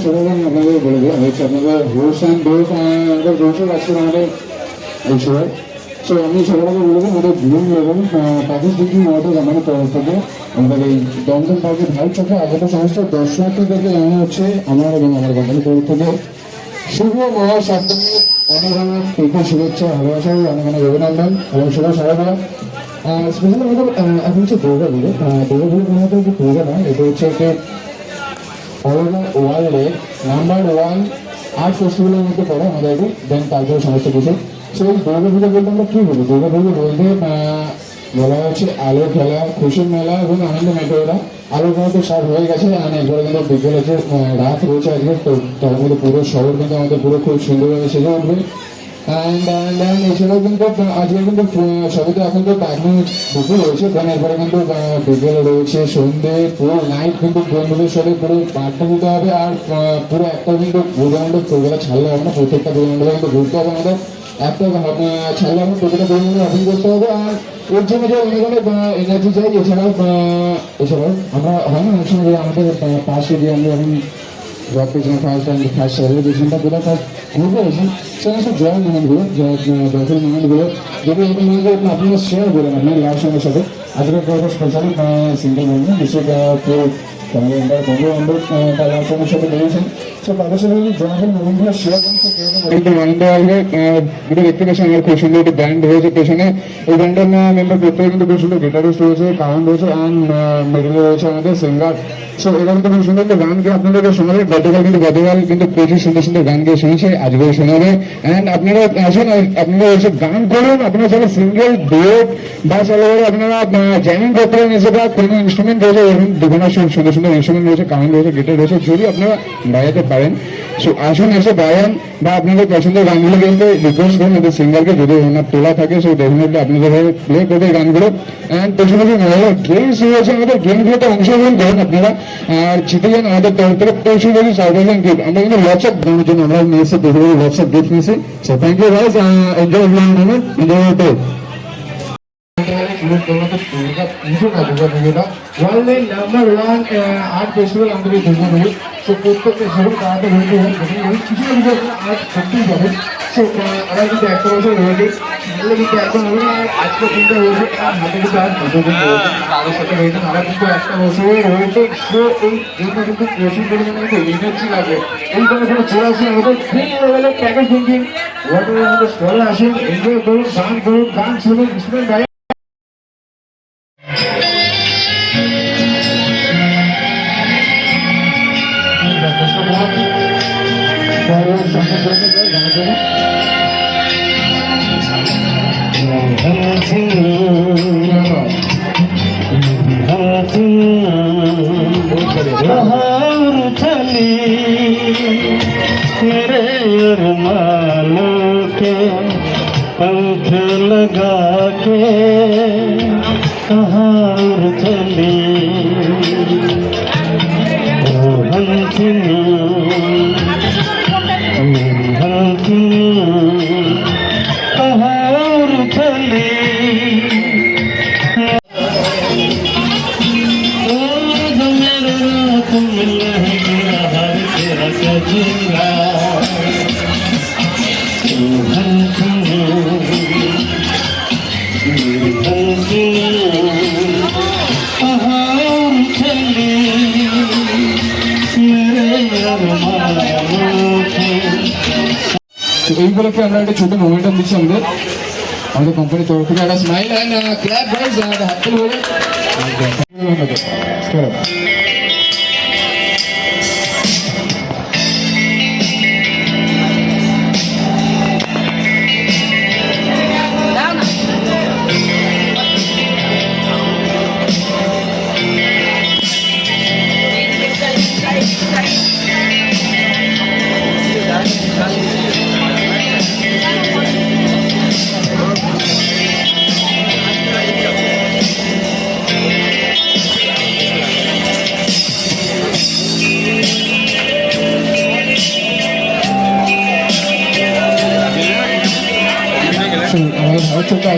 সবাই আপনাদের বলে দেওয়া হয়েছে আপনাদের হোস অ্যান্ড ডোজ আমাদের দর্শক আজকে আমাদের এই সময়। সো আমি সবার আগে বলে দিই আমাদের green level package booking order আমাদের তরফ থেকে আমাদের এই দমদম পার্কের ভাই চোখে আগত সমস্ত দর্শনার্থীদেরকে জানানো হচ্ছে আমার এবং আমার কোম্পানির তরফ থেকে শুভ মহাসপ্তমী অনেক অনেক প্রীতি শুভেচ্ছা ভালোবাসা অনেক অনেক অভিনন্দন এবং শুভ সারাবেলা। স্পেশালি আমাদের এখন হচ্ছে দুর্গা পুজো। দুর্গা পুজো মূলত একটু পুজো নয়, এটা হচ্ছে একটি অল ওভার ওয়ার্ল্ডে নাম্বার 1 আর্ট ফেস্টিভ্যালের মধ্যে পড়ে আমাদের এটি দেন তারপরে সমস্ত কিছু। সো এই দুর্গা পুজো বলতে আমরা কী বলি? দুর্গা পুজো বলতে বলা হচ্ছে আলো খেলা, খুশির মেলা এবং আনন্দ মেটে ওরা। আলো খেলা তো সব হয়ে গেছে আর এরপরে কিন্তু বিকেল হচ্ছে রাত রয়েছে আজকে, তো তার মধ্যে পুরো শহর কিন্তু আমাদের পুরো খুব সুন্দরভাবে সেজে উঠবে। এছাড়াও কিন্তু আজকে কিন্তু সবই তো এখন তো এখন দুপুর রয়েছে, কারণ এরপরে কিন্তু বিকেল রয়েছে, সন্ধ্যে পুরো নাইট কিন্তু বন্ধুদের সাথে পুরো আড্ডা দিতে হবে। আর পুরো একটা কিন্তু দুর্গামণ্ডপ ছোটবেলা ছাড়লে হবে না, প্রত্যেকটা দুর্গামণ্ডপে কিন্তু ঘুরতে হবে আমাদের। একটা ছাড়লে আমরা প্রত্যেকটা দুর্গামণ্ডপ অফিং করতে হবে। আর এর জন্য যে অনেক অনেক এনার্জি চাই। এছাড়াও আমরা হয় না অনেক সময় যে আমাদের পাশে যে আমরা এখন জব পেছনে ফার্স্ট সেলিব্রেশনটা কোথাও ফার্স্ট ঘুরতে হয়েছে, সমস্ত জয় মোমেন্টগুলো জয়ফুল মোমেন্টগুলো যদি এই মোমেন্টগুলো আপনারা শেয়ার করেন আপনার লাভ সঙ্গে সাথে। আজকের পরে স্পেশালি সিঙ্গেল মোমেন্ট নিশ্চয়ই কেউ আমাদের এন্টার বন্ধু বান্ধব তার লাভ সঙ্গে সাথে বেরিয়েছেন। সো তাদের সাথে যদি জয়ফুল মোমেন্টগুলো শেয়ার করেন কিন্তু আনন্দ আসবে। যেটা দেখতে পাচ্ছেন আমার খুব সুন্দর একটি ব্যান্ড রয়েছে পেছনে। এই ব্যান্ডের মেম্বার প্রত্যেকে কিন্তু খুব সুন্দর গিটারিস্ট রয়েছে, কারণ রয়েছে অ্যান্ড মিডলে রয়েছে আমাদের সিঙ্গার। সো এরা কিন্তু খুব সুন্দর গান গিয়ে আপনাদেরকে শোনাবে। গতকাল কিন্তু প্রচুর সুন্দর সুন্দর গান গিয়ে শুনেছে, আজকেও শোনাবে। অ্যান্ড আপনারা আসুন, আপনারা এসে গান করুন। আপনারা যারা সিঙ্গেল ডুয়েট বা চলে আপনারা জ্যামিং করতে পারেন, এসে বা কোনো ইনস্ট্রুমেন্ট রয়েছে, এরকম বিভিন্ন সুন্দর সুন্দর ইনস্ট্রুমেন্ট রয়েছে, কারণ রয়েছে, গিটার রয়েছে, যদি আপনারা বাজাতে পারেন। সো আসুন, এসে বাজান বা আপনাদের পছন্দের গানগুলো কিন্তু রিকোয়েস্ট করুন ওদের সিঙ্গারকে, যদি ওনার তোলা থাকে সো ডেফিনেটলি আপনাদের প্লে করবে গানগুলো। অ্যান্ড পেছনে যে গেমস রয়েছে আমাদের গেমগুলোতে অংশগ্রহণ করুন আপনারা, আর জিতে যান আমাদের তরফ থেকে 25,000 সার্ভিসিং গিফট। আমরা কিন্তু লটস অফ গানের জন্য আমরা নিয়েছি, ডেফিনেটলি লটস অফ গিফট নিয়েছি। So thank you guys, enjoy moment, enjoy it. ওয়ার্ল্ডের নাম্বার 1 আর্ট ফেস্টিভ্যাল আমাদের এই দুর্গা পুজো। সো প্রত্যেকটা শহর তাড়াতে হয়েছে কিছু না কিছু আর্ট করতেই পারে। সো আমরা কিন্তু একটা বছর রয়েছে, কিন্তু একদম হবে না। আজকে দিনটা রয়েছে আর হাতে কিন্তু আর দুটো দিন রয়েছে, তাদের সাথে রয়েছে আমরা কিন্তু একটা বছরে রয়েছে। সো এই জন্য কিন্তু প্রচুর পরিমাণে কিন্তু এনার্জি লাগবে। এই জন্য কোনো চলে আসে আমাদের গ্রিন লেভেলের প্যাকেজ থিঙ্কিং ওয়াটারের মধ্যে স্টলে আসুন, এনজয় করুন, গান শুনুন, ইনস্ট্রুমেন্ট গায়ে। मेरे अरमानों के पंख लगा के कहाँ चली ओ हंसनी हंसनी कहाँ चली तुम सजना এই উপলক্ষে আমরা একটা ছোট মোমেন্টাম দিচ্ছি আমাদের কোম্পানির তরফ থেকে। একটা smile and clap guys, happy হয়ে আমাদের ভারত সরকার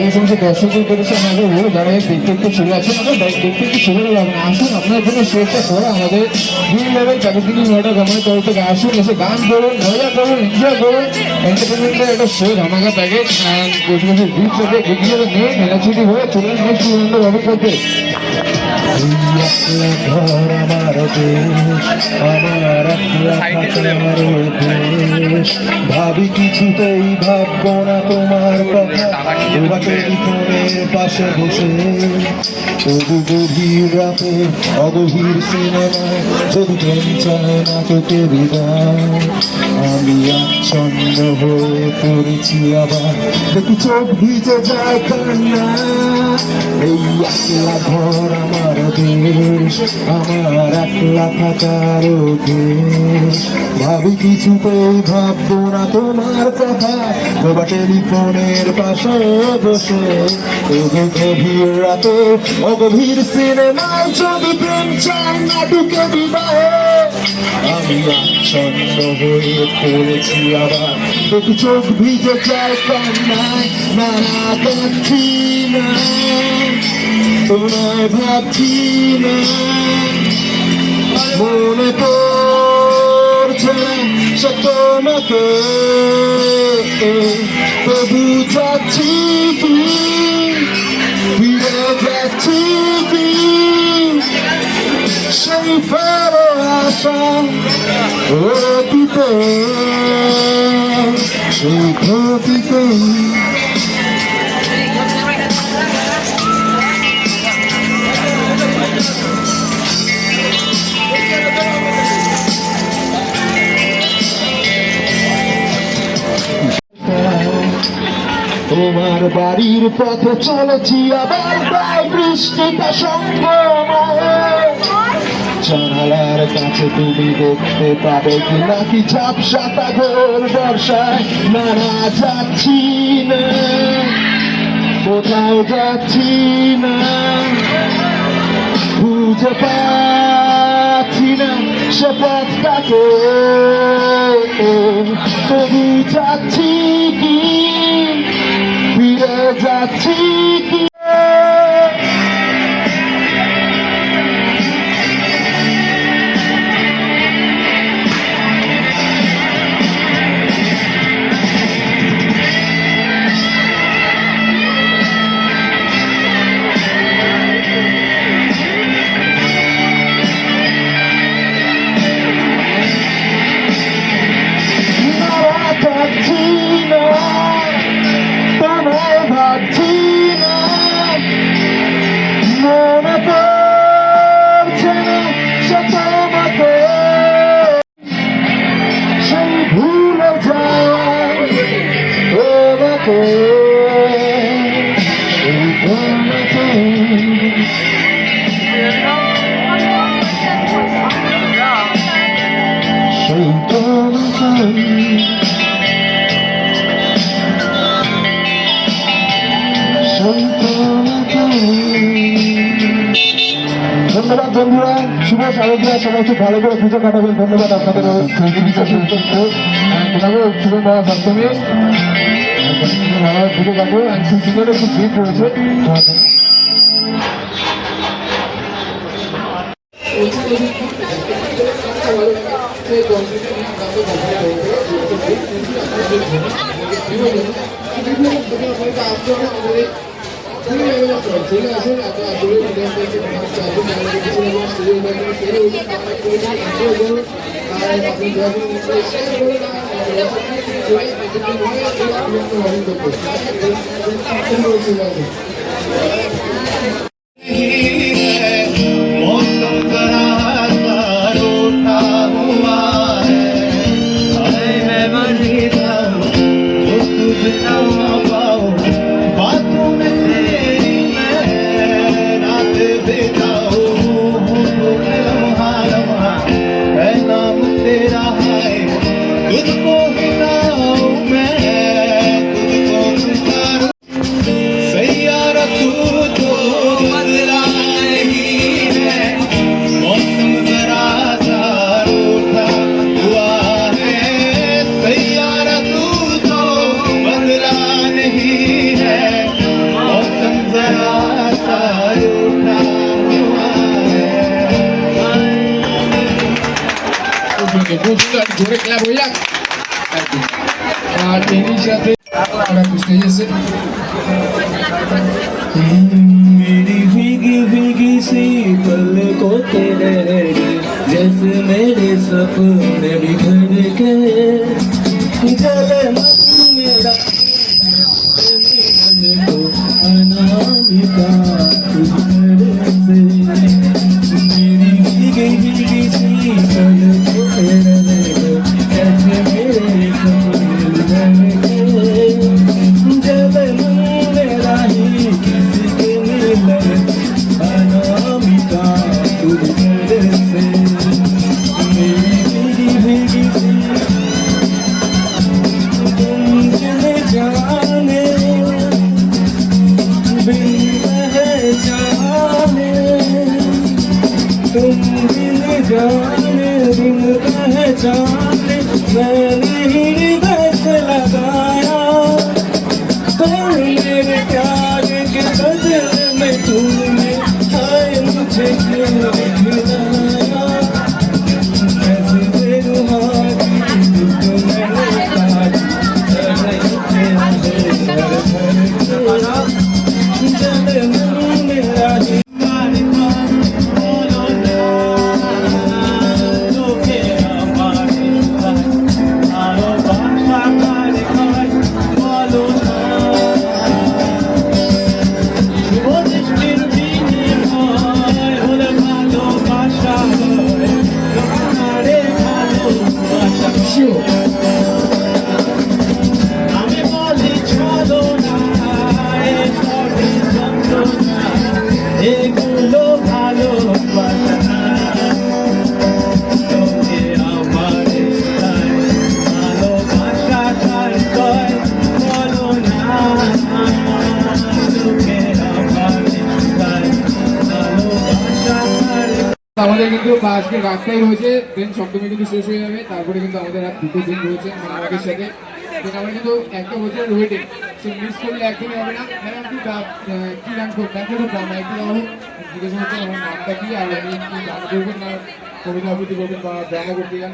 এই সমস্ত দর্শকদের করেছে আমাদের বলবো যারা এই দেখতে একটু চলে আছেন আমাদের দেখতে একটু চলে যাবেন আসুন আপনার জন্য শোটা করে আমাদের দুই লেভেল চাকরি মডেল কোম্পানির তরফ থেকে আসুন এসে গান করুন মজা করুন এনজয় করুন এন্টারটেনমেন্টের একটা শো ধামাকা প্যাকেজ বসে বসে বিচ থেকে এগিয়ে নেই মেলাচুরি হয়ে চলুন নেক্সট ইভেন্টের অভিজ্ঞতা ঘর আমার দেশ আমার দেশ ভাবি কিছুতেই ভাববো না তোমার কথা টেলিফোনের পাশে বসে তবু গভীর রাতে অগভীর সিনেমায় যদি প্রেম চায় না তোকে বিদায় আমি আচ্ছন্ন হয়ে পড়েছি আবার দেখি চোখ ভিজে যায় কান্না এই একলা ঘর আমার দেশ আমার একলা থাকার দেশ ভাবি কিছুতেই ভাববো না তোমার কথা বাবা টেলিফোনের পাশে বসে তবু গভীর রাতে অগভীর সিনেমায় যদি প্রেম চায় না ঢুকে বিবাহে আমি আচ্ছন্ন হয়ে পড়েছি আবার দেখি চোখ ভিজে যায় কান্নায় না কাঁদছি না তোমায় ভাবছি না মনে পড়ছে সে তোমাকে তবু যাচ্ছি কি ফিরে যাচ্ছি কি সেই ফেরো আসা অতীতে সেই ক্ষতিতে তোমার বাড়ির পথে চলেছি আবার প্রায় বৃষ্টিটা সম্ভ্রময় জানালার কাছে তুমি দেখতে পাবে কি নাকি ঝাপসাটা ঘোর বর্ষায় না না যাচ্ছি না কোথাও যাচ্ছি না খুঁজে পাচ্ছি না সে পথটাকে তবু যাচ্ছি কি ফিরে যাচ্ছি কি ধন্যবাদ বন্ধুরা শুভ শারদীয়া সবাই খুব ভালো করে পুজো কাটাবেন ধন্যবাদ আপনাদের শুভ মহাসপ্তমী পুজো কাটবো সিজনের খুব ভিড় রয়েছে मौसम करार उठा हुआ है मैं मर जाऊं जो तुझ ना पाऊं बातों में तेरी मैं रात बिताऊं लम्हा लम्हा है नाम तेरा है तुझको बिताऊं मैं तुझको बिताऊं सैयारा तू तो बदला খুব সুন্দর, জোরে ক্লাব হয়ে যাক। আর এরই সাথে আমরা স্টেজে এসে मेरी भीगी भीगी सी पलकों के लहरे जैसे मेरे सपने बिखर गए जले मन मेरा मन को अनामिका तुझसे मेरी भीगी भीगी सी पलकों के लहरे जैसे मेरे सपने बिखर गए जले मन मेरा ही किसके मिले अनामिका तुझसे मेरी भीगी भीगी सी तुम चले जाने बिन पहचाने तुम बिन जाने बिन पहचाने मैंने ही हृदय से लगाया मेरे प्यार के बदले में तूने हाय मुझे क्यों दिखलाया कैसे बेरुहानी मैंने काट चले मन मेरा ही আমি বলি চলো না এগুলো ভালোবাসা না তোকে আমার ভালোবাসা কার কয় বলো না তোকে আমার ভালোবাসা কার আমাদের কিন্তু আজকে রাতটাই রয়েছে, দেন সপ্তমী কিন্তু শেষ হয়ে যাবে, তারপরে কিন্তু আমাদের আর দুটো দিন রয়েছে আমাদের সাথে। দেন আমরা কিন্তু একটা বছরের ওয়েটিং, সে মিস করলে একদমই হবে না। ম্যাডাম কি কি গান করবেন? একটু মাইকে দাও, জিজ্ঞাসা করছেন আমার নামটা কি, আর আপনি কি গান করবেন না কবিতা আবৃত্তি করবেন বা ড্রামা করতে গান?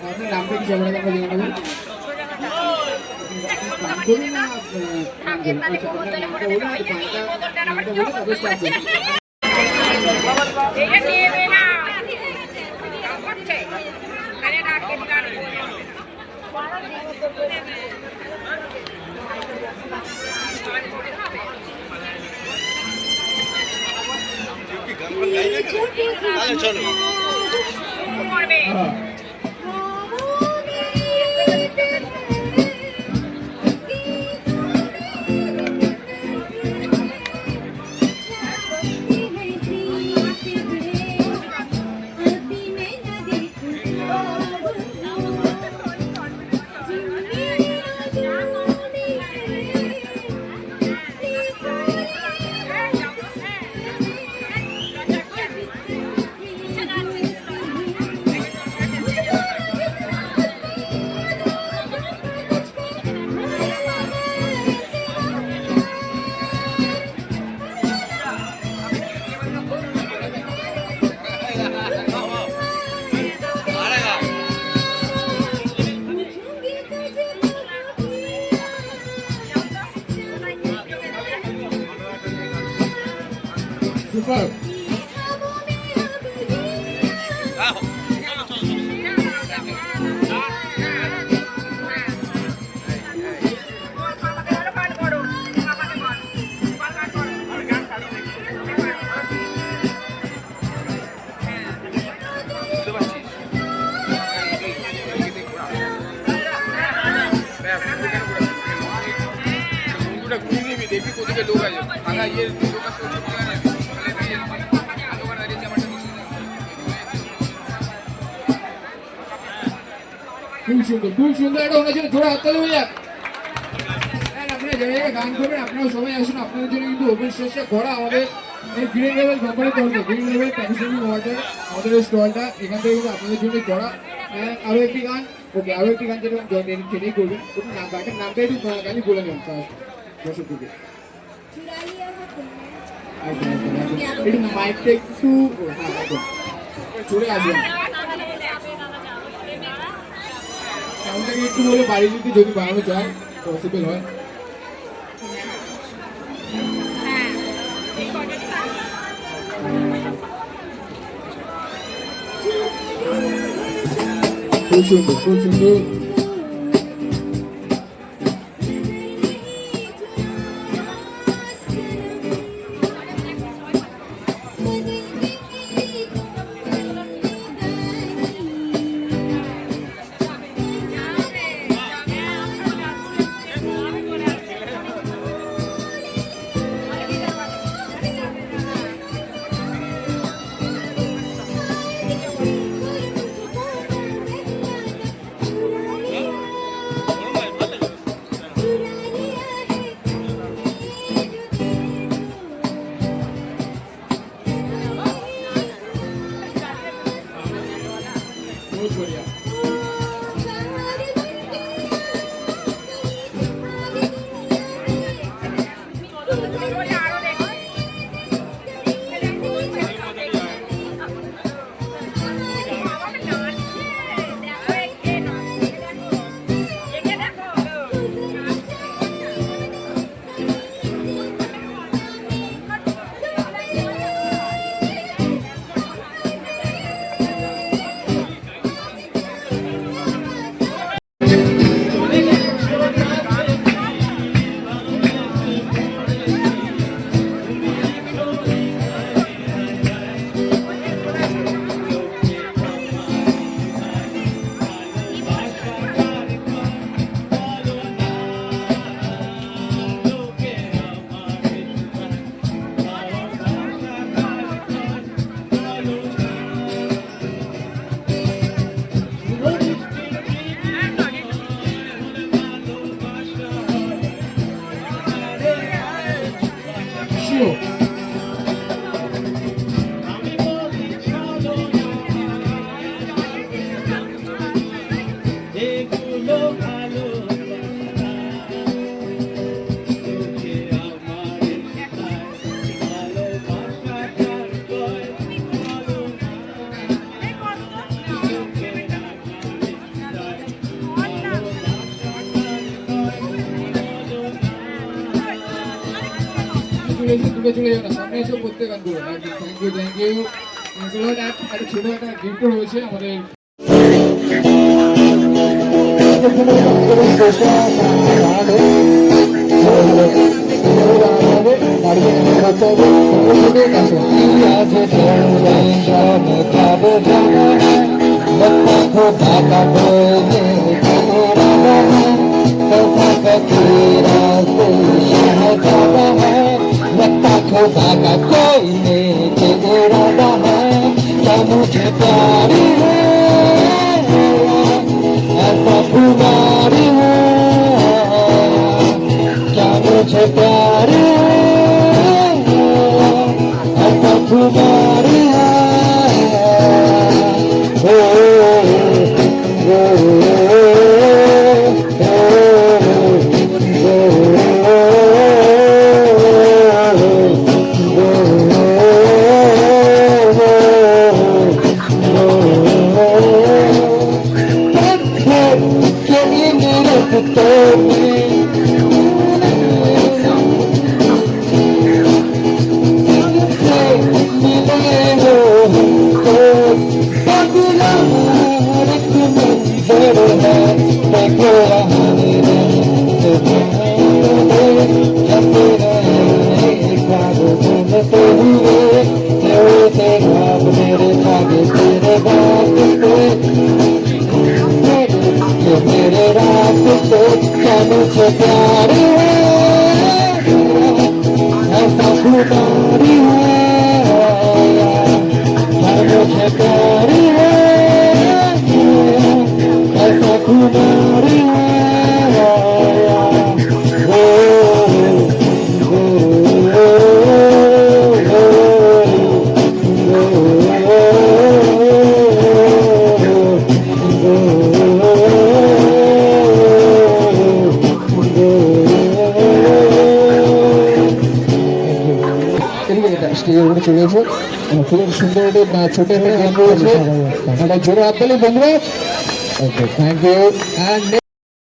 আপনার নামটা কি সবার আগে আমরা জেনে নেব? গান করবেন না গান করবেন? আচ্ছা, আপনার নামটা বলুন, আর নামটা বলে তবে স্টার্ট করবেন। এটা নেবে না হচ্ছে আরে রাখে গান চলো করবে হ্যাঁ। Super. দেখবি কোথায় লোক আছে ফাঁকা ইয়ে লোক আছে খুব সুন্দর একটা অনুষ্ঠান, জোরে হাততালি হয়ে যাক। আপনারা জায়গায় গান করবেন, আপনারা সবাই আসুন, আপনাদের জন্য কিন্তু ওপেন স্টেজটা করা আমাদের এই গ্রিন লেভেল কোম্পানির তরফে, গ্রিন লেভেল প্যাকেজিং ওয়াটার আমাদের এই স্টলটা এখান থেকে কিন্তু আপনাদের জন্য করা। আরও একটি গান, ওকে আরও একটি গান যেটা ট্রেনেই করবেন, ওটা গানটার নামটা একটু গানই বলে নেন দর্শককে। একটু মাইকটা একটু চলে আসবেন। সাউন্ডটাকে একটু বলে বাড়ি যদি বানানো যায় পসিবল হয়। হ্যাঁ এই কটাটা খুব সুন্দর খুব সুন্দর। बहुत बढ़िया। Sure. এগুলো ভালো তোকে আমার ভালোবাসাটার কয় ভালো চলে চলে যাও না, সামনে এসে করতে গান করো। Thank you thank you. একটা ছোট একটা গিফট রয়েছে আমাদের। खुदा का कोई नेक इरादा है क्या मुझे प्यारी है ऐसा खुमारी है क्या मुझे प्यारी है ऐसा खुमारी है ओ, ओ, मेरे रास्ते क्या मुझे प्यारी है ऐसा खुदारी है क्या मुझे प्यारी है ऐसा खुदारी है চলে এসো খুব সুন্দর ছোট একটা গান রয়েছে একটা জোরে হাত তালি বন্ধুরা ওকে থ্যাংক ইউ অ্যান্ড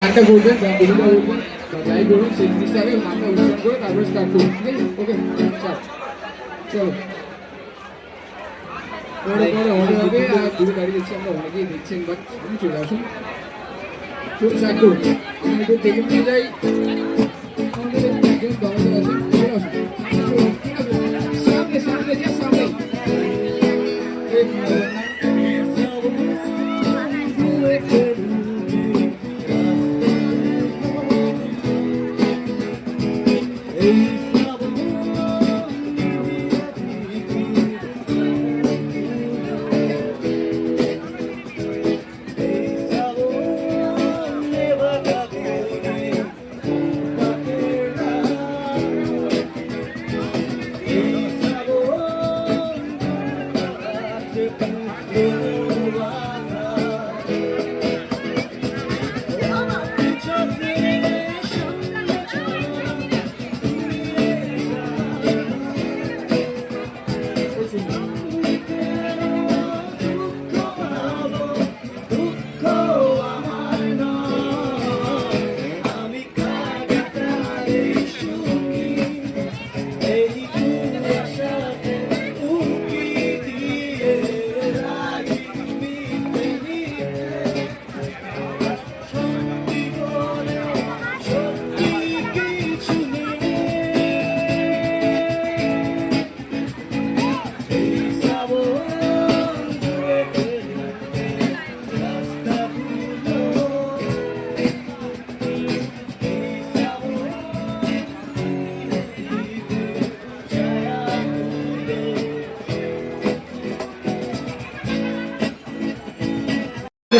গানটা বলবেন বা কবিতা বলবেন বা যাই বলুন সেই জিনিসটা আগে গানটা উচ্চারণ করে তারপরে স্টার্ট করুন ঠিক আছে ওকে স্টার্ট চলো পরে পরে হবে হবে আর দূরে দাঁড়িয়ে যাচ্ছি আমরা অনেকেই দেখছেন বাট আপনি চলে আসুন চলে স্টার্ট করুন আমি একটু দেখে নিয়ে যাই আমাদের একজন দরজা আছে চলে আসুন চলুন, ঠিক আছে সামনে সামনে যা সামনে এক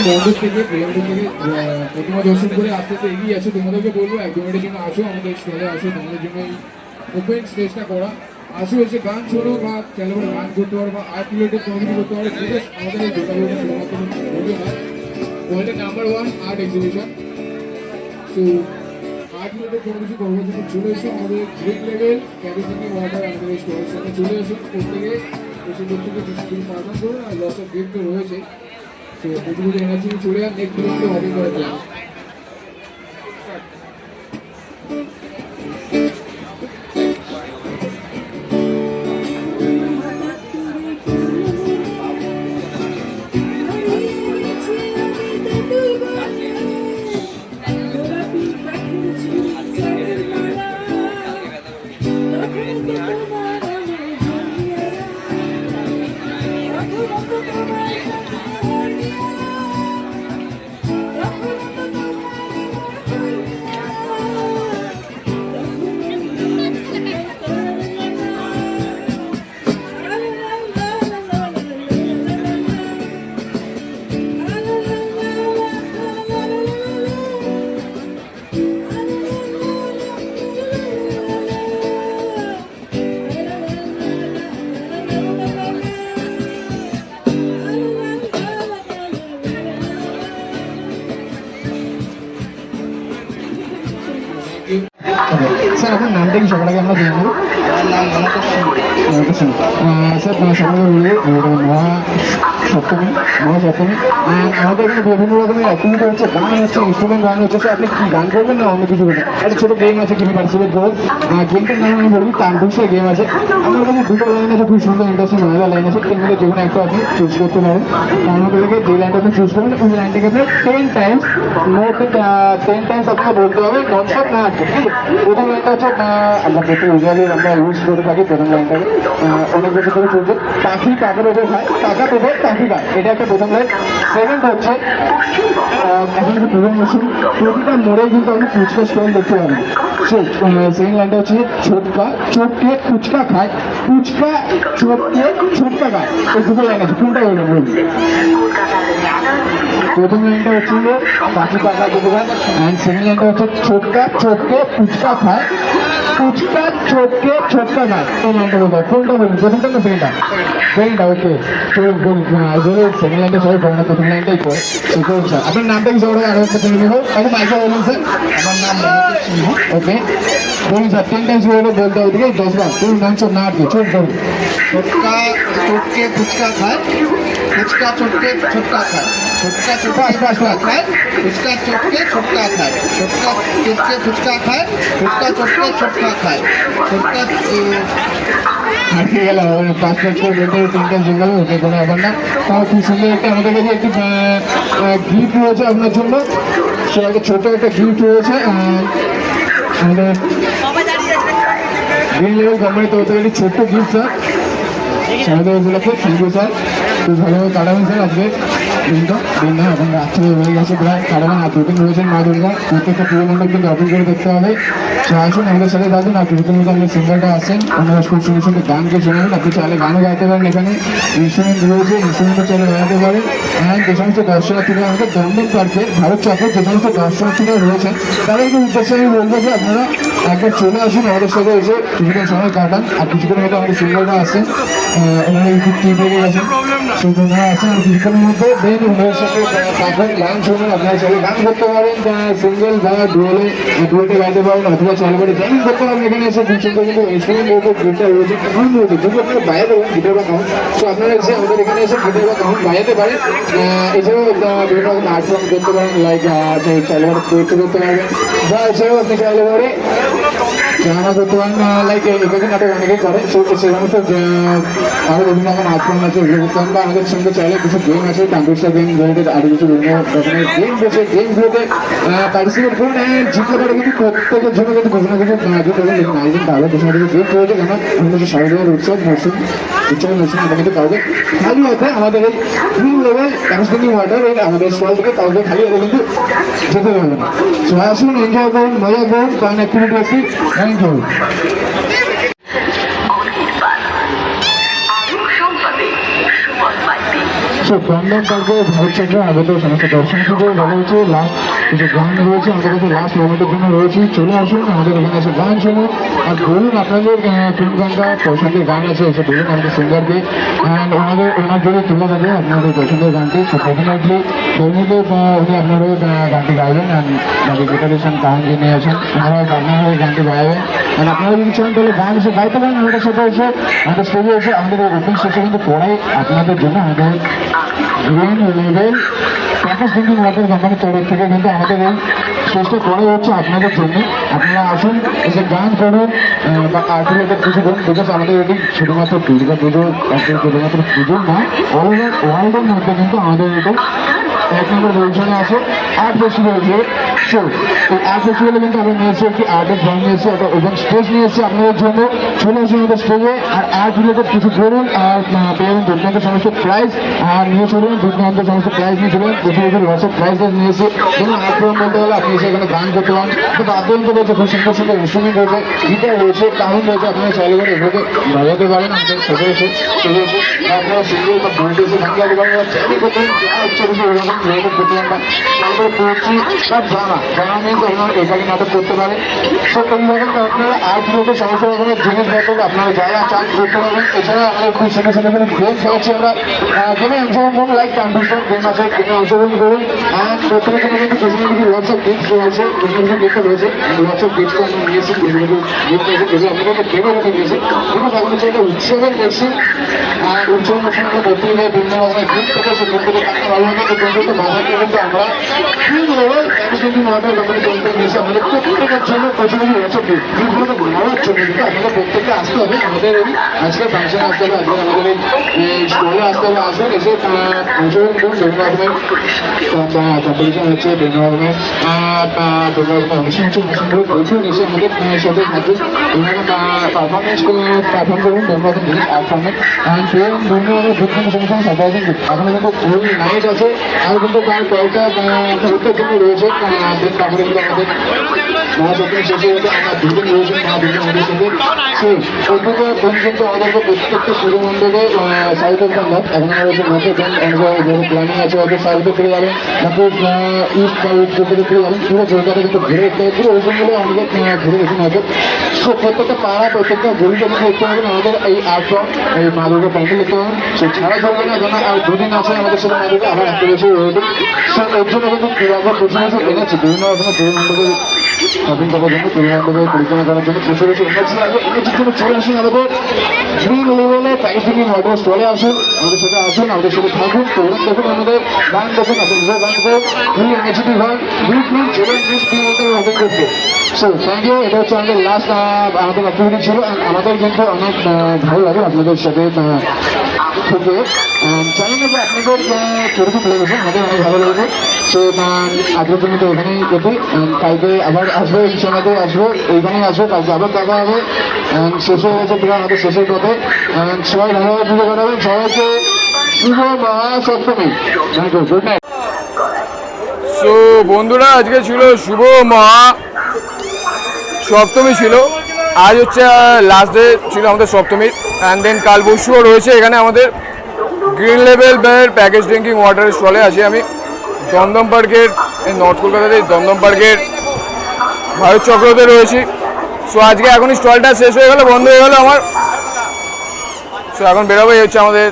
মন্দির থেকে প্রিয়ামপুর থেকে প্রতিমা দর্শন করে আস্তে আস্তে এগিয়ে আসো তোমাদেরকে বলবো এক দু মিনিটের জন্য আসো আমাদের স্টলে আসো তোমাদের জন্য এই ওপেন স্টেজটা করা আসো এসে গান শোনো বা চাইলে করে গান করতে পারো বা আর্ট রিলেটেড কোনো কিছু করতে পারো ঠিক আছে আমাদের এই দুর্গাপুজোটা শুধুমাত্র ভিডিও নয় ওয়ার্ল্ডের number 1 art exhibition so art related কোনো কিছু করবো যদি চলে এসো আমাদের গ্রিক লেভেল ক্যাপিটাল ওয়াটার আমাদের এই স্টোরের সামনে চলে এসো প্রত্যেকে এসে প্রত্যেকে কিছু পারফর্ম করুন আর লস অফ গিফট তো রয়েছে তো প্রচুর এনার্জি চলে আর নেক্সট ভিডিওতে হবে করার জন্য স্যার আপনার নামটা কি সবার আগে আমরা জেনে নেব স্যার সবাই বলবো মহাসপ্তমী আমাদের এখানে বিভিন্ন রকমের অ্যাক্টিভিটি হচ্ছে গান হচ্ছে ইনস্ট্রুমেন্ট গান হচ্ছে স্যার আপনি কি গান করবেন না অন্য কিছু করবেন একটা ছোটো গেম আছে কি পার্টিসিপেট করুন গেমটার নাম আমি বলবি তান্ডুসের গেম আছে আমার কাছে দুটো লাইন আছে খুব সুন্দর ইন্টারেস্টিং মজাদার লাইন আছে এর মধ্যে যে কোনো একটা আপনি চুজ করতে পারেন তার মধ্যে থেকে যে লাইনটা আপনি চুজ করবেন ওই লাইনটাকে আপনি 10 টাইমস মোর দেন 10 টাইমস আপনাকে বলতে হবে ননস্টপ না আটকে ঠিক আছে প্রথম লাইনটা হচ্ছে আমরা প্রত্যেক ইউজুয়ালি আমরা ইউজ করে থাকি প্রথম লাইনটাকে অনেক বছর ধরে চলছে পাখি কাকের ওপর খায় কাকা তোদের পাখি খায় এটা একটা প্রথম লাইন সেকেন্ড হচ্ছে এখন একটা প্রথম মেশিন প্রতিটা মোড়ে কিন্তু আপনি ফুচকা স্টল দেখতে পাবেন সেকেন্ড লাইনটা হচ্ছে ছোটকা চোটকে ফুচকা খায় ফুচকা চোটকে ছোটকা খায় এই দুটো লাইন আছে কোনটা বলবেন বলুন প্রথম লাইনটা হচ্ছে পাখি কাকা তোদের অ্যান্ড সেকেন্ড লাইনটা হচ্ছে ছোটকা চোটকে ফুচকা খায় ফুচকা চটকে ছোটকা খায় কোনটা বলুন প্রথমটা না সেকেন্ডটা সেকেন্ডটা ওকে সেকেন্ড লাইনটা সবাই পড়ে না প্রথম লাইনটাই পড়ে স্যার আপনার নামটা কি সবাই আরো একটা বলে নেবো এখন মাইকে বলুন স্যার আমার নাম ওকে বলুন স্যার 10 টাইমস বলতে হবে ঠিক আছে 10 বার কোন নাম সব না আটকে ছোট করুন ছোটকা চটকে ফুচকা খায় ফুচকা চটকে ছোটকা খায় ছোটকা চটকে ফুচকা খায় ফুচকা চটকে ছোটকা খায় ছোটকা চটকে ফুচকা খায় ফুচকা চটকে ছোটকা খায় ছোটকা আটকে গেল পাঁচ পাঁচ করে বলতে হবে 3 টাইমস বলতে হবে ওকে কোনো ব্যাপার না তাও খুব সুন্দর একটা আমাদের কাছে একটি গিফট রয়েছে আপনার জন্য সে একটা ছোট একটা গিফট রয়েছে আমাদের গ্রিন লেভেল কোম্পানি তরফ থেকে একটি ছোট্ট গিফট স্যার আমাদের উপলক্ষে থ্যাংক ইউ স্যার খুব ভালোভাবে কাটাবেন স্যার আজকে দিনটা দিন না এখন রাত্রে হয়ে গেছে প্রায় কাটাবেন আর দুদিন রয়েছেন মা দুর্গা প্রত্যেকটা পুরো মণ্ডপ কিন্তু অপেন করে দেখতে হবে তো আসুন আমাদের সাথে থাকুন আর কিছুদিন মধ্যে আমাদের সিঙ্গারটা আসেন ওনারা খুব সুন্দর সুন্দর গানকে শোনাবেন আপনি চাইলে গানও গাইতে পারেন এখানে ইনস্ট্রুমেন্ট রয়েছে ইনস্ট্রুমেন্টও চাইলে গাইতে পারেন অ্যান্ড যে সমস্ত দর্শনার্থীরা আমাদের দমদম পার্কে ভারত চক্রের যে সমস্ত দর্শনার্থীরা রয়েছেন তাদেরকে উদ্দেশ্যে আমি বলবো যে আপনারা একবার চলে আসুন আমাদের সাথে এসে কিছুক্ষণ সময় কাটান আর কিছুক্ষণের মধ্যে আমাদের সিঙ্গারটা আসেন ওনারা ইউটিউব টিভি গেছেন সেই ওনারা আসেন আর কিছুক্ষণের মধ্যে দেন ওনাদের সাথে তারপর গান শুনুন আপনারা চাইলে গান করতে পারেন সিঙ্গেল বা ডুয়েটে গাইতে পারেন অথবা চাইলে করে জ্যামিং করতে পারেন এখানে এসে খুব সুন্দর কিন্তু ইনস্ট্রুমেন্ট রয়েছে গিটার রয়েছে কাউন্ট রয়েছে যদি আপনারা বাইরে দেবেন গিটার বা কাউন্ট তো আপনারা এসে আমাদের এখানে এসে গিটার বা কাউন্ট বাজাতে পারেন এছাড়াও বিভিন্ন রকম আর্ট ফর্ম করতে পারেন লাইক চাইলে করে পোয়েট্রি করতে পারবেন বা এছাড়াও আপনি চাইলে করে গানা করতে পারেন লাইক এখানে নাটক অনেকেই করে সে সমস্ত আরও বিভিন্ন রকম আর্ট ফর্ম আছে ওগুলো করতে পারেন বা আমাদের সঙ্গে চাইলে কিছু গেম আছে কম্পিউটার গেম রিলেটেড আরও কিছু বিভিন্ন রকমের গেম রয়েছে গেমগুলোতে পার্টিসিপেট করুন অ্যান্ড জিততে পারে কিন্তু প্রত্যেকের জন্য কিন্তু কিছু না কিছু আয়োজন তাহলে কিছু না কিছু গেম রয়েছে কেন আমাদের যে শারদীয় উৎসব মৌসুম এটা কিন্তু কাউকে খালি হতে আমাদের এই গ্রিন লেভেল কনস্টিটিউটিং ওয়াটার আমাদের স্টল থেকে কাউকে খালি হতে কিন্তু যেতে পারবে না সো আসুন এনজয় করুন মজা করুন কারণ অ্যাক্টিভিটি একটি থ্যাংক ইউ সো দমদম পার্কে ভারত চক্র আগত সমস্ত দর্শনার্থীদের বলা হচ্ছে লাস্ট কিছু গান রয়েছে আমাদের কাছে লাস্ট মোমেন্টের জন্য রয়েছে চলে আসুন আমাদের এখানে এসে গান শুনুন আর বলুন আপনাদের কোন গানটা পছন্দের গান আছে এসে বলুন আমাদের সিঙ্গারকে অ্যান্ড ওনার যদি তুলে থাকে আপনাদের পছন্দের গানটি সো ডেফিনেটলি দৈনিকে উনি আপনারা গানটি গাইবেন অ্যান্ড বাকি গিটারিশন কাউন্ট যে নিয়ে আসেন ওনারা আপনারা গানটি গাইবেন অ্যান্ড আপনারা যদি চান তাহলে গান এসে গাইতে পারেন আমাদের সাথে এসে আমাদের স্টেজে এসে আমাদের ওপেন স্টেজে কিন্তু পড়াই আপনাদের জন্য আমাদের green level package drinking water কোম্পানির তরফ থেকে কিন্তু আমাদের এই স্টেজটা করা হচ্ছে আপনাদের জন্য আপনারা আসুন এসে গান করুন বা আর্ট রিলেটেড কিছু করুন বিকজ আমাদের এটি শুধুমাত্র দুর্গা পুজো শুধুমাত্র পুজো না অল ওভার ওয়ার্ল্ডের মধ্যে কিন্তু আমাদের এটি এক নম্বর পজিশনে আছে আর্ট ফেস্টিভ্যাল শো এই আর্ট ফেস্টিভ্যালে কিন্তু আমরা নিয়ে এসেছি একটি আর্টের ড্রয়িং নিয়ে এসেছি একটা ওপেন স্টেজ নিয়ে এসেছি আপনাদের জন্য চলে আসুন আমাদের স্টেজে আর আর্ট রিলেটেড কিছু করুন আর পেয়ে দুর্দান্ত সমস্ত প্রাইজ আর নিয়ে চলুন দুর্দান্ত সমস্ত প্রাইজ নিয়ে চলুন প্রচুর লসের প্রাইজ নিয়ে এসে যেমন আর্ট ফর্ম বলতে গেলে আপনি এসে এখানে গান করতে পারেন তো বাদ্যযন্ত্র রয়েছে খুব সুন্দর সুন্দর ইনস্ট্রুমেন্ট রয়েছে গিটার রয়েছে কাউন্ট রয়েছে আপনারা চাইলে করে এগুলোকে বাজাতে পারেন আমাদের সাথে এসে চলে এসে আপনারা সিঙ্গেল বা ডুয়েট এসে গান গাইতে পারেন বা চাইলে করতে পারেন যা ইচ্ছা কিছু এরকম রিলেটেড করতে পারেন বা তারপরে পোয়েট্রি বা জানা মিন্স আপনারা একাকি নাটক করতে পারেন সো এইরকম আপনারা আর্ট রিলেটেড সমস্ত রকমের জিনিসপত্র আপনারা যা যা চান করতে পারবেন এছাড়া আমাদের খুব সুন্দর সুন্দর করে গেম খেলাচ্ছি আমরা গেমে অংশগ্রহণ করুন লাইক কম্পিটিশন গেম আছে গেমে অংশগ্রহণ করুন অ্যান্ড প্রত্যেকের জন্য কিন্তু কিছু না কিছু হোয়াটসঅ্যাপ গিফট রয়েছে কিছু কিছু গিফট রয়েছে হোয়াটসঅ্যাপ গিফট আমরা নিয়েছি কিছু কিছু গিফট রয়েছে যেগুলো আপনাদের গেমে রেখে দিয়েছি বিকজ এখন হচ্ছে একটা উৎসবের করছি আর উৎসব মৌসুমে আমরা করতে গেলে বিভিন্ন রকমের গিফট থেকে সে গিফট থেকে টাকা ভালো লাগে তো কিন্তু বাজারকে কিন্তু আমরা গ্রিন লেভেল কনস্টিটিউটিং ওয়াটার কোম্পানি তরফ নিয়েছি আমাদের প্রত্যেকের জন্য কিছু কিছু হোয়াটসঅ্যাপ গিফট গিফটগুলো তো ভালোর জন্য কিন্তু আপনাদের প্রত্যেককে আসতে হবে আমাদের এই আজকের ফাংশনে আসতে হবে আজকে আমাদের এই স্টলে আসতে হবে আসুন এসে অংশগ্রহণ করুন বিভিন্ন রকমের কম্পিটিশন হচ্ছে বিভিন্ন রকমের অনুষ্ঠান হচ্ছে অনুষ্ঠানগুলো প্রচুর এসে আমাদের সাথে থাকুন বিভিন্ন পারফরমেন্স পারফর্ম করুন বিভিন্ন রকম জিনিস আর্ট ফর্মেট অ্যান্ড পেন বিভিন্ন রকমের বিভিন্ন সমস্যা সার্প্রাইজিং এখনো কিন্তু ফুল নাইট আছে আর কিন্তু তার কয়েকটা মুহূর্তের জন্য রয়েছে তারপরে কিন্তু আমাদের মহাসপ্তমী শেষে হতে আমরা দুজন রয়েছেন দুজন আমাদের সাথে সেই প্রত্যেকটা দিন কিন্তু আমাদেরকে প্রত্যেকটা পুজো মণ্ডপে সাউথ অফ দ্য মঠ এখন আমাদের মঠে প্ল্যানিং আছে হয়তো সাউথে ফিরে যাবেন নাকি ইস্ট বা উত্তরে ফিরে যাবেন পুরো কলকাতা কিন্তু ঘুরে দেখতে হবে পুরো ওইগুলো আমাদের ঘুরে দেখুন হয়তো সো প্রত্যেকটা পাড়া প্রত্যেকটা গলিতে কিন্তু দেখতে পাবেন আমাদের এই আর্ট এই মা দুর্গা প্যান্ডেল দেখতে পাবেন সে ছাড়া চলবে না যেন আর দুদিন আছে আমাদের সাথে মা দুর্গা আবার একটা বেশি ওয়েটিং সো এর জন্য কিন্তু আমরা প্রচুর বছর এনেছি বিভিন্ন রকমের তরুণ মণ্ডপের শপিং করার জন্য তরুণ মণ্ডপের পরিচালনা করার জন্য প্রচুর বছর এনেছি এনেছির জন্য চলে আসুন আমাদের গ্রিন লেভেলে প্যাকেজিং মডেল স্টলে আসুন আমাদের সাথে আসুন আমাদের সাথে থাকুন তরুণ দেখুন আমাদের গান দেখুন আপনাদের গান দেখুন খুবই এনার্জেটিক হয় গ্রুপ চলে ওপেন করতে সো থ্যাংক ইউ এটা হচ্ছে আমাদের লাস্ট আমাদের অ্যাক্টিভিটি ছিল আমাদের কিন্তু অনেক ভালো লাগে আপনাদের সাথে থেকে জানি না যে আপনাদের কীরকম লেগেছে আমাদের অনেক ভালো লেগেছে সো আজকের জন্য তো এখানেই দেখি কালকে আবার আসবো এই সময়তে আসবো এইখানেই আসবো কালকে আবার দেখা হবে শেষ হয়ে গেছে পুরো আমাদের শেষের পথে সবাই ভালোভাবে পুজো করাবেন সবাইকে শুভ Mahasaptami thank you good night. So বন্ধুরা আজকে ছিল শুভ মহা সপ্তমী ছিল আজ হচ্ছে লাস্ট ডে ছিল আমাদের সপ্তমীর অ্যান্ড দেন কাল পরশুও রয়েছে এখানে আমাদের গ্রিন লেভেল প্যাকেজ ড্রিঙ্কিং ওয়াটারের স্টলে আছি আমি দমদম পার্কের এই নর্থ কলকাতাতে দমদম পার্কের ভারত চক্রতে রয়েছি। সো আজকে এখনই স্টলটা শেষ হয়ে গেল বন্ধ হয়ে গেল আমার। সো এখন বেরোবো এই হচ্ছে আমাদের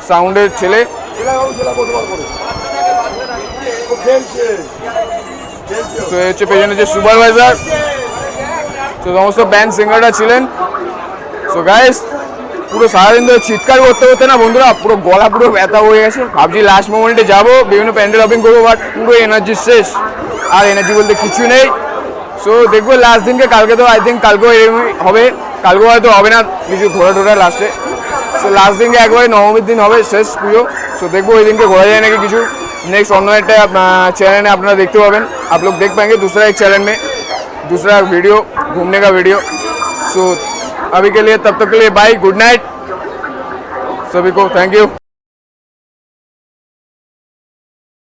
সাউন্ডের ছেলে তো এই হচ্ছে পেছনে যে সুপারভাইজার তো সমস্ত ব্যান্ড সিঙ্গাররা ছিলেন। সো গাইস পুরো সারাদিন ধরে চিৎকার করতে করতে না বন্ধুরা পুরো গলা পুরো ব্যথা হয়ে গেছে ভাবছি লাস্ট মোমেন্টে যাবো বিভিন্ন প্যান্ডেল শপিং করবো বাট পুরো এনার্জি শেষ আর এনার্জি বলতে কিছু নেই। সো দেখবো লাস্ট দিনকে কালকে তো আই থিঙ্ক কালকেও এরকমই হবে কালকেও হয়তো হবে না কিছু ঘোরা টোরা লাস্টে। সো লাস্ট দিনকে একবারে নবমীর দিন হবে শেষ পুজো। সো দেখবো ওই दिनके घोरा जाए नाकि কিছু नेक्स्ट অন্য একটা चैनल में আপনারা देखते पाবেন आप लोग देख पाएंगे दूसरा एक चैनल में दूसरा वीडियो घूमने का वीडियो। सो अभी के लिए तब तक के लिए बाय गुड नाइट सभी को थैंक यू।